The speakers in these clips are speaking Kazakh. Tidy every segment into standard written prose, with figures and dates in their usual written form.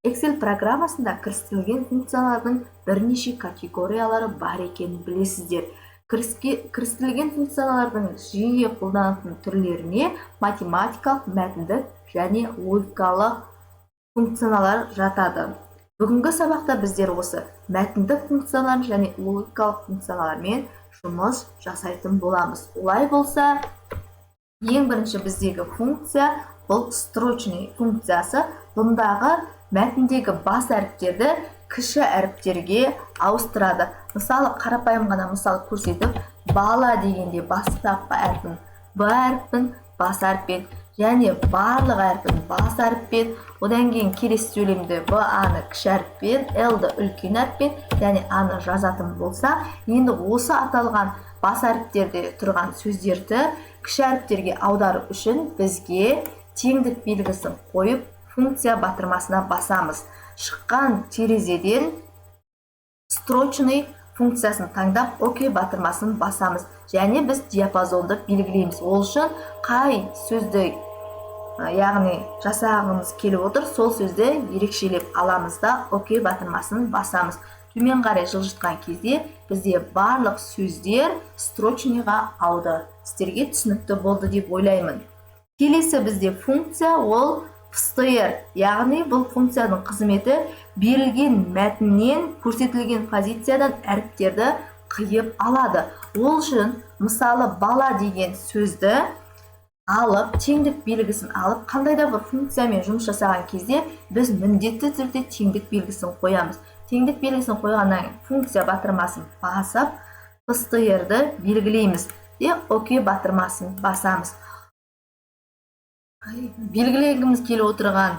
Excel программасында кірістірілген функциялардың бірнеше категориялары бар екенін білесіздер. Кірістірілген функциялардың жиі қолданылатын түрлеріне математикалық, мәтіндік және логикалық функциялар жатады. Бүгінгі сабақта біздер осы мәтіндік функциялар және логикалық функциялармен жұмыс жасайтын боламыз. Олай болса, ең бірінші біздегі функция бұл строчный функциясы. Бұндағы мәтіндегі бас әріптерді кіші әріптерге ауыстырады. Мысалы, қарапайым ғана мысал көрсетіп, бала дегенде бастапқы әріпін Б әріпін бас әріппен және барлық әріпін бас әріппен, одан кейін келесі сөйлемді Б-ны кіші әріппен, Л-ды үлкен әріппен және А-ны жазатын болса, енді осы аталған бас әріптерде тұрған сөздерді кіші әріптерге аудару үшін бізге теңдік белгісін қойып, функция батырмасына басамыз. Шыққан терезеден строчный функциясын таңдап, ОК батырмасын басамыз. Және біз диапазонды белгілейміз. Ол үшін қай сөзді, яғни жасағымыз келіп отыр, сол сөзді ерекшелеп аламыз да ОК батырмасын басамыз. Төмен қарай жылжытқан кезде бізде барлық сөздер строчныйға ауды. Сіздерге түсінікті болды деп ойлаймын. Келесі бізде функция ол str, яғни бұл функцияның қызметі берілген мәтіннен көрсетілген позициядан әріптерді қиып алады. Ол үшін мысалы бала деген сөзді алып, теңдік белгісін алып, қандай да бір функциямен жұмыс жасаған кезде біз міндетті түрде теңдік белгісін қоямыз. Теңдік белгісін қойғаннан функция батырмасын басып, str-ді белгілейміз де ОК батырмасын басамыз. Белгілегіміз келіп отырған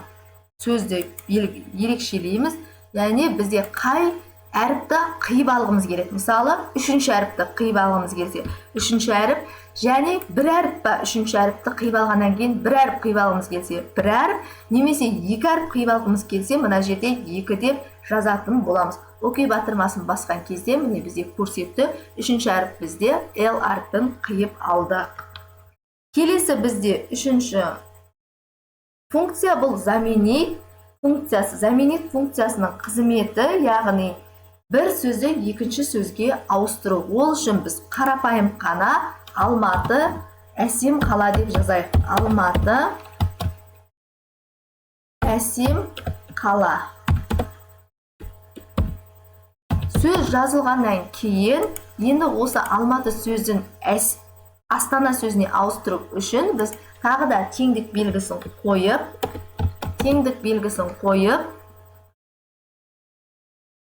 сөзді ерекшелейміз, яғни бізде қай әріпті қиып алғымыз келеді. Мысалы, үшінші әріпті қиып алғымыз келсе, үшінші әріп, және бір әріп па үшінші әріпті қиып алғаннан кейін бір әріп қиып алғымыз келсе, бір әріп, немесе екі әріп қиып алғымыз келсе, мына жерде екі деп жазатын боламыз. ОК батырмасын басқан кезде міне бізде көрсетті, үшінші әріп бізде L әріпін қиып алдық. Келесі бізде үшінші функция бұл заменить функциясы. Заменить функциясының қызметі, яғни бір сөзді екінші сөзге ауыстыру. Ол үшін біз қарапайым қана Алматы, Әсем қала деп жазайық. Алматы, Әсем қала. Сөз жазылғаннан кейін, енді осы Алматы сөзін Астана сөзіне ауыстыру үшін біз тағы да теңдік белгісін қойып,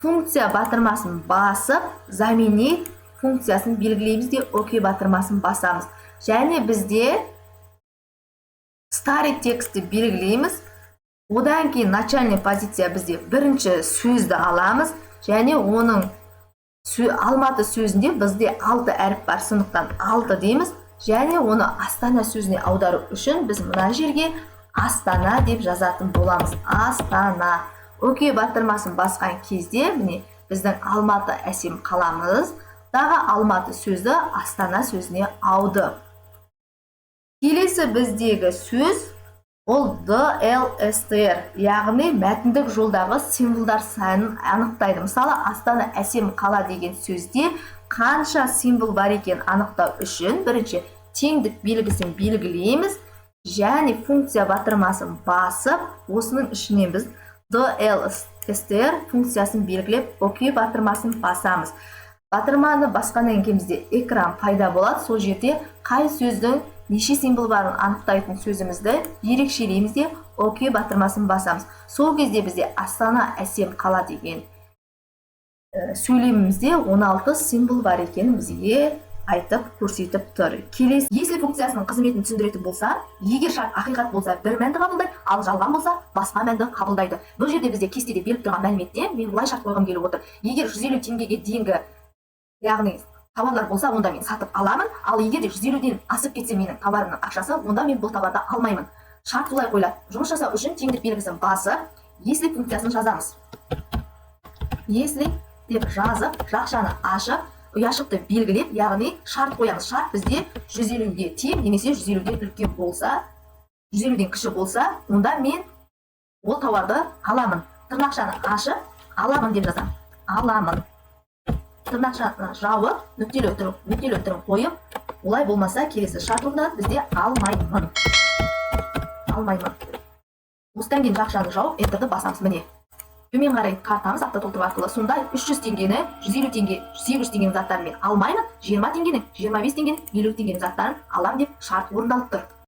функция батырмасын басып, заменить функциясын белгілейміз де ОК батырмасын басамыз. Және бізде старый текстті белгілейміз. Одан кейін начальный позиция бізде бірінші сөзді аламыз. Және оның Алматы сөзінде бізде 6 әріп бар, сондықтан 6 дейміз. Және оны Астана сөзіне аудару үшін біз мына жерге Астана деп жазатын боламыз. Астана. ОК батырмасын басқан кезде міне біздің Алматы Әсем қаламыз дағы Алматы сөзді Астана сөзіне ауды. Келесі біздегі сөз ол DLSTR, яғни мәтіндік жолдағы символдар санын анықтайды. Мысалы, Астана Әсем қала деген сөзде қанша символ бар екен анықтау үшін бірінші теңдік белгісін белгілейміз, және функция батырмасын басып, осының ішінен біз DLSTR функциясын белгілеп, ОК батырмасын басамыз. Батырманы басқаннан кейін бізде экран пайда болады. Сол жерде қай сөздің неше символ барын анықтайтын сөзімізді ерекшелейміз де ОК батырмасын басамыз. Сол кезде бізде Астана Әсем қала деген сөйлемімізде 16 символ бар екенін бізге айтып көрсетіп тұр. Келесі, если функциясының қызметін түсіндіретін болса, егер шарт ақиқат болса бір мәнді қабылдайды, ал жалған болса басқа мәнді қабылдайды. Бұл жерде бізде кестеде беріп тұрған мәліметте мен былай шарт қойғым келіп отыр. Егер 150 теңгеге дейінгі, яғни тауарлар болса, онда мен сатып аламын, ал егер де 150-ден асып кетсе менің товарымның ақшасы, онда мен бұл товарды алмаймын. Шарт солай қойылады. Жұмыс жасау үшін теңдік белгісін басып, если функциясын жазамыз. Если деп жазып, жақшаны ашып, ұяшықты белгілеп, яғни шарт қоямыз. Шарт бізде 150-ге тең немесе 150-ден үлкен болса, 150-ден кіші болса, онда мен ол тауарды аламын. тырнақшаны ашып аламын деп жазамын. Аламын. Тырнақшаны жауып нүктелі өтірін қойып, олай болмаса келесі шарт орындалады, бізде алмаймын. Алмаймын. Осыдан кейін жақшаны жауып энтерді басамыз. Міне. Төмен қарай қартамыз апта толтыру арқылы. Сонда 300 теңгені, 150 теңге, 800 теңгенің заттарын мен алмаймын, 20 теңгені, 25 теңгені, 50 теңгенің заттарын алам деп шарт орындалып тұр.